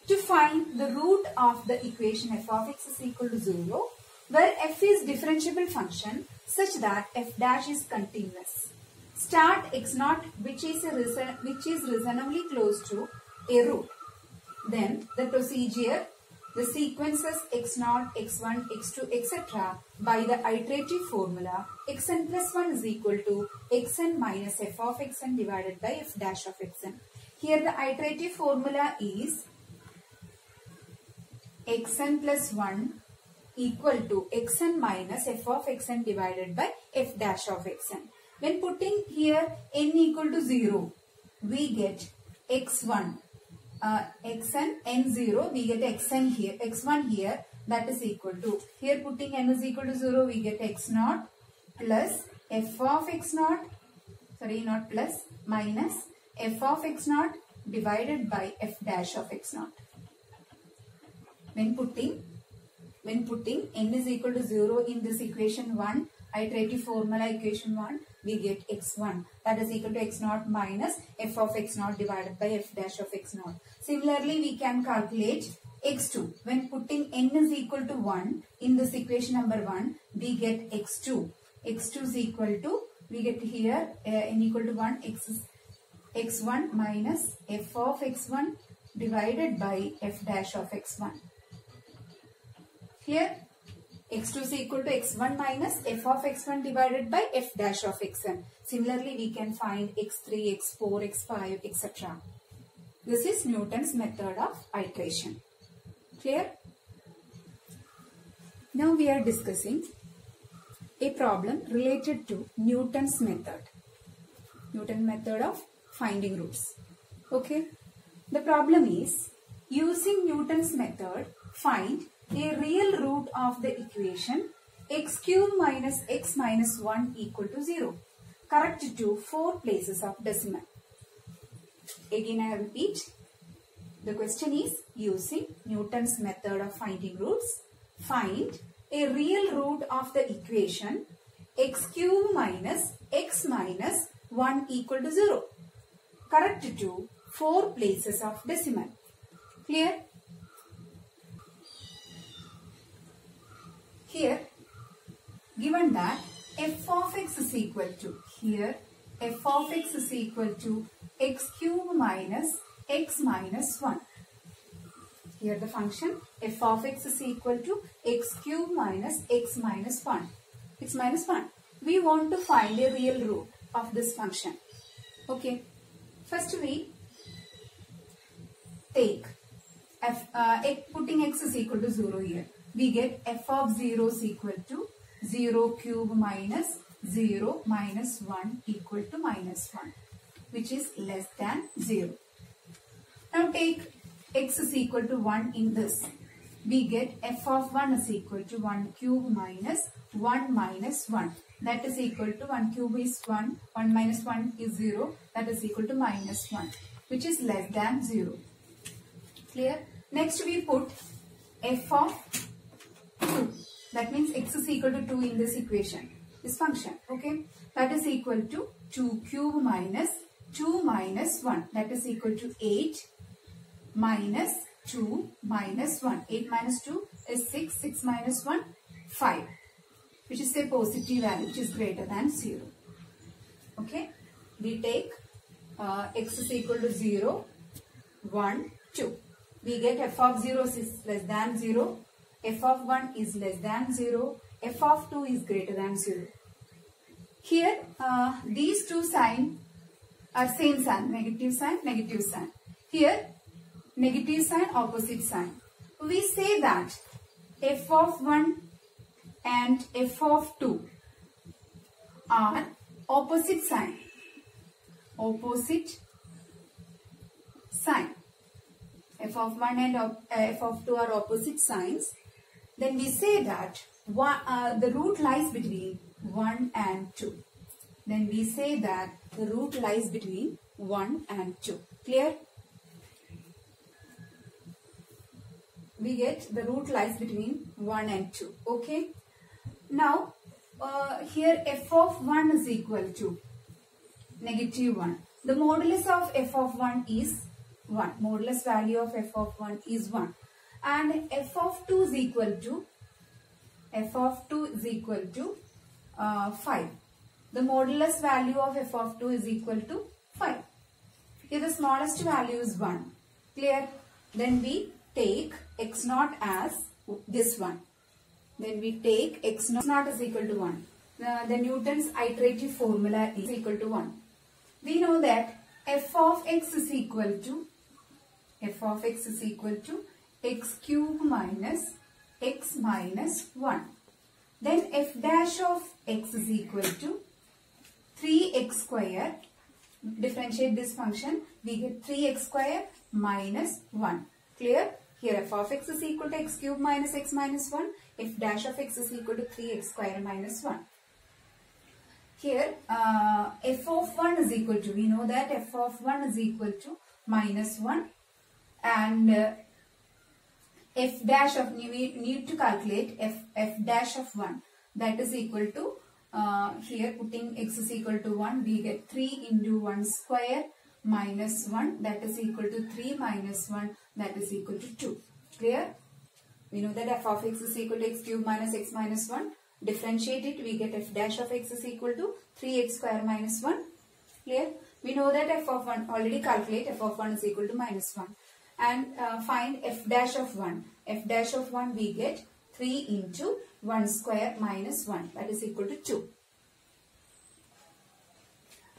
to find the root of the equation f of x is equal to 0, where f is differentiable function such that f dash is continuous. Start x naught which is reasonably close to a root. Then the procedure, the sequences x naught, x1, x2, etc. by the iterative formula xn plus 1 is equal to xn minus f of xn divided by f dash of xn. Here the iterative formula is xn plus 1 equal to xn minus f of xn divided by f dash of xn. When putting here n equal to 0, we get x1, xn, n0, we get xn here, x1 here, that is equal to, here putting n is equal to 0, we get x0 plus f of x0, sorry not plus, minus f of x0 divided by f dash of x0. When putting n is equal to 0 in this equation 1, iterative formula equation 1, we get x1, that is equal to x0 minus f of x0 divided by f dash of x0. Similarly, we can calculate x2. When putting n is equal to 1 in this equation number 1, we get x2. x2 is equal to, we get here n equal to 1, x1 minus f of x1 divided by f dash of x1. Here x2 is equal to x1 minus f of x1 divided by f dash of xn. Similarly, we can find x3, x4, x5, etc. This is Newton's method of iteration. Clear? Now we are discussing a problem related to Newton's method. Newton's method of finding roots. Okay. The problem is, using Newton's method, find a real root of the equation x cube minus x minus 1 equal to 0. Correct to 4 places of decimal. Again I repeat. The question is, using Newton's method of finding roots, find a real root of the equation x cube minus x minus 1 equal to 0. Correct to 4 places of decimal. Clear? Here, given that f of x is equal to, here f of x is equal to x cube minus x minus 1. Here the function f of x is equal to x cube minus x minus 1. X minus 1. We want to find a real root of this function. Okay. First we take putting x is equal to 0 here. We get f of 0 is equal to 0 cube minus 0 minus 1 equal to minus 1, which is less than 0. Now take x is equal to 1 in this. We get f of 1 is equal to 1 cube minus 1 minus 1. That is equal to 1 cube is 1, 1 minus 1 is 0. That is equal to minus 1, which is less than 0. Clear? Next we put f of 2. That means x is equal to 2 in this equation, this function. Okay. That is equal to 2 cube minus 2 minus 1. That is equal to 8 minus 2 minus 1. 8 minus 2 is 6. 6 minus 1, 5. Which is a positive value, which is greater than 0. Okay. We take x is equal to 0, 1, 2. We get f of 0 is less than 0. F of 1 is less than 0. F of 2 is greater than 0. Here, these two signs are same sign, negative sign, negative sign. Here, negative sign, opposite sign. We say that f of 1 and f of 2 are opposite sign. Opposite sign. F of 1 and f of 2 are opposite signs. Then we say that the root lies between 1 and 2. Then we say that the root lies between 1 and 2. Clear? We get the root lies between 1 and 2. Okay. Now, here f of 1 is equal to negative 1. The modulus of f of 1 is 1. Modulus value of f of 1 is 1. And f of 2 is equal to 5. The modulus value of f of 2 is equal to 5. Here the smallest value is 1. Clear? Then we take x naught as this one. Then we take x naught is equal to 1. The Newton's iterative formula is equal to 1. We know that f of x is equal to x cube minus x minus 1. Then f dash of x is equal to 3x square. Differentiate this function, we get 3x square minus 1. Clear? Here f of x is equal to x cube minus x minus 1. F dash of x is equal to 3x square minus 1. Here f of 1 is equal to, we know that f of 1 is equal to minus 1. And f dash of, we need to calculate f dash of 1. That is equal to, here putting x is equal to 1, we get 3 into 1 square minus 1, that is equal to 3 minus 1, that is equal to 2. Clear? We know that f of x is equal to x cube minus x minus 1. Differentiate it, we get f dash of x is equal to 3x square minus 1. Clear? We know that f of 1, already calculate f of 1 is equal to minus 1. And find f dash of 1. F dash of 1 we get 3 into 1 square minus 1, that is equal to 2.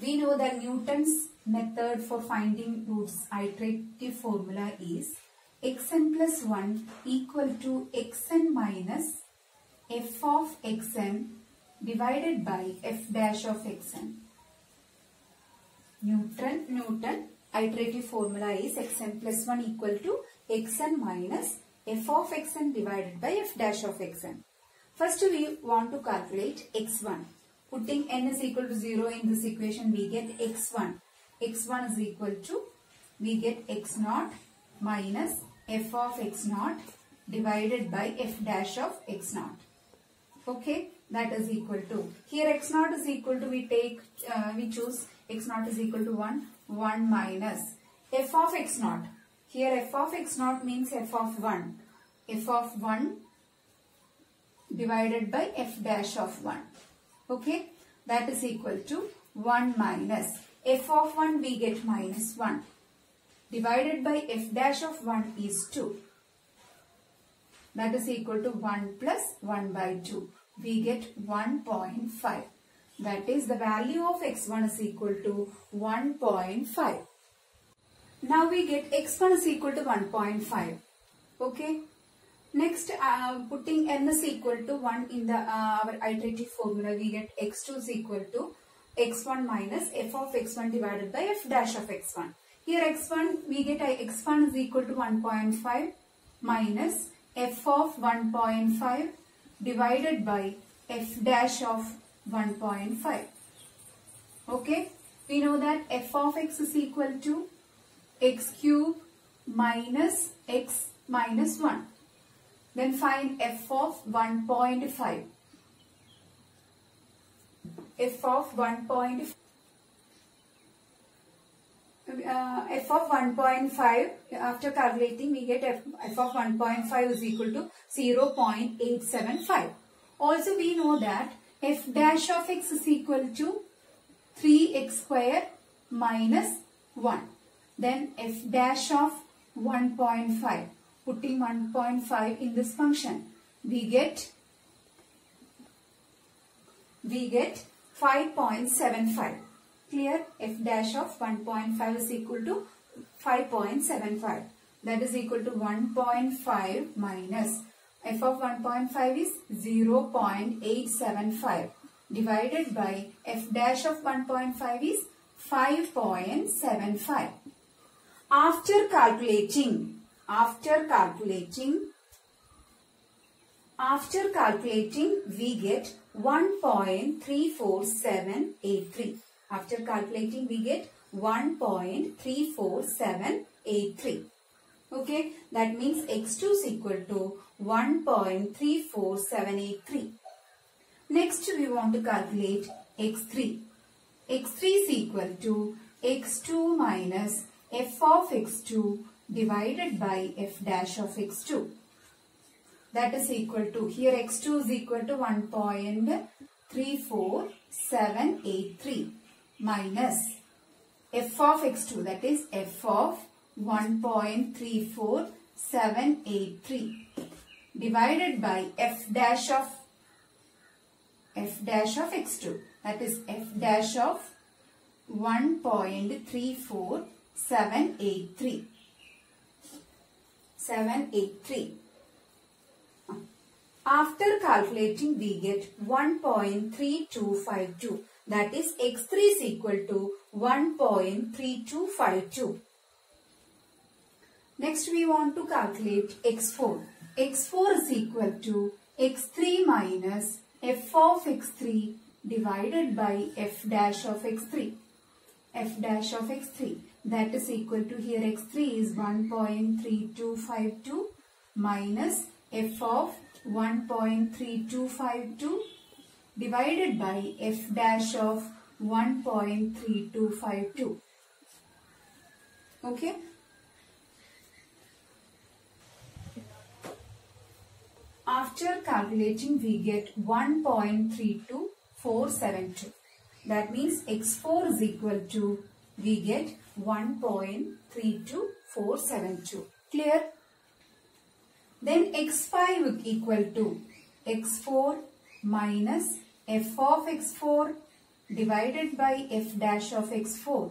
We know that Newton's method for finding roots iterative formula is xn plus 1 equal to xn minus f of xn divided by f dash of xn. Newton iterative formula is xn plus 1 equal to xn minus f of xn divided by f dash of xn. First we want to calculate x1. Putting n is equal to 0 in this equation, we get x1. x1 is equal to, we get x naught minus f of x naught divided by f dash of x naught. Okay, that is equal to, here x naught is equal to, we choose x naught is equal to 1 minus f of x naught. Here f of x naught means f of 1 divided by f dash of 1. Okay, that is equal to 1 minus f of 1 we get minus 1 divided by f dash of 1 is 2. That is equal to 1 plus 1 by 2. We get 1.5. That is the value of x1 is equal to 1.5. Now we get x1 is equal to 1.5. Okay. Next, putting n is equal to 1 in the our iterative formula, we get x2 is equal to x1 minus f of x1 divided by f dash of x1. Here x1, we get x1 is equal to 1.5 minus f of 1.5 divided by f dash of 1.5. Okay, we know that f of x is equal to x cube minus x minus 1. Then find f of 1.5. F of 1.5. F of 1.5, after calculating we get f of 1.5 is equal to 0.875. Also we know that f dash of x is equal to 3x square minus 1. Then f dash of 1.5. Putting 1.5 in this function, we get 5.75. Clear? F dash of 1.5 is equal to 5.75. That is equal to 1.5 minus f of 1.5 is 0.875 divided by f dash of 1.5 is 5.75. After calculating, we get 1.34783. After calculating, we get 1.34783. Okay, that means x2 is equal to 1.34783. Next, we want to calculate x3. x3 is equal to x2 minus f of x2 divided by f dash of x2. That is equal to, here x2 is equal to 1.34783 minus f of x2, that is f of 1.34783 divided by f dash of x2, that is f dash of 1.34783. After calculating, we get 1.3252. That is x3 is equal to 1.3252. Next we want to calculate x4. x4 is equal to x3 minus f of x3 divided by f dash of x3. f dash of x3, that is equal to, here x3 is 1.3252 minus f of 1.3252 divided by f dash of 1.3252. Okay. After calculating, we get 1.32472. That means x4 is equal to, we get 1.32472. Clear? Then x5 equal to x4 minus f of x4 divided by f dash of x4.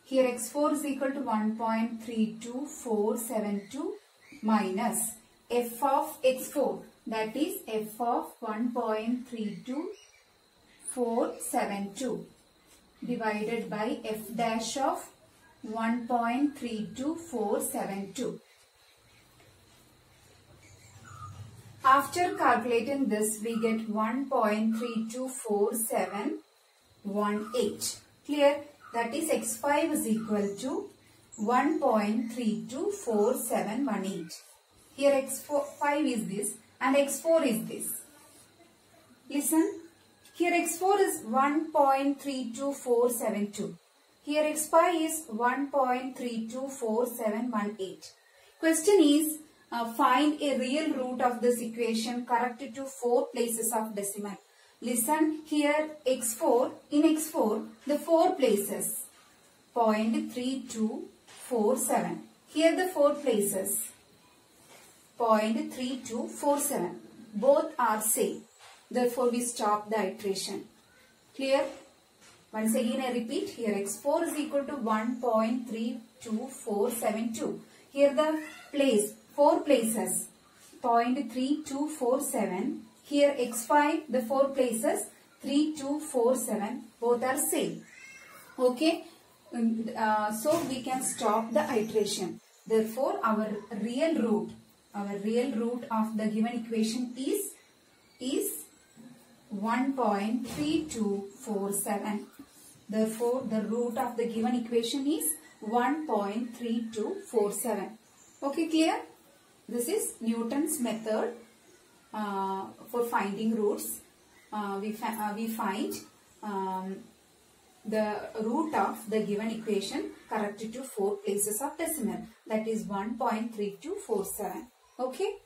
Here x4 is equal to 1.32472 minus f of x4, that is f of 1.32472 divided by f dash of 1.32472. After calculating this, we get 1.324718. Clear? That is x5 is equal to 1.324718. Here x5 is this and x4 is this. Listen. Here x4 is 1.32472. Here x5 is 1.324718. Question is, find a real root of this equation corrected to 4 places of decimal. Listen, here x4, in x4, the 4 places, 0.3247. Here the 4 places, 0.3247. Both are same. Therefore, we stop the iteration. Clear? Once again, I repeat. Here, x4 is equal to 1.32472. Here, the place, 4 places, 0.3247. Here, x5, the 4 places, 3247. Both are same. Okay? So, we can stop the iteration. Therefore, our real root of the given equation is 1.3247. Therefore, the root of the given equation is 1.3247. Okay, clear? This is Newton's method for finding roots. We find the root of the given equation corrected to 4 places of decimal. That is 1.3247. Okay.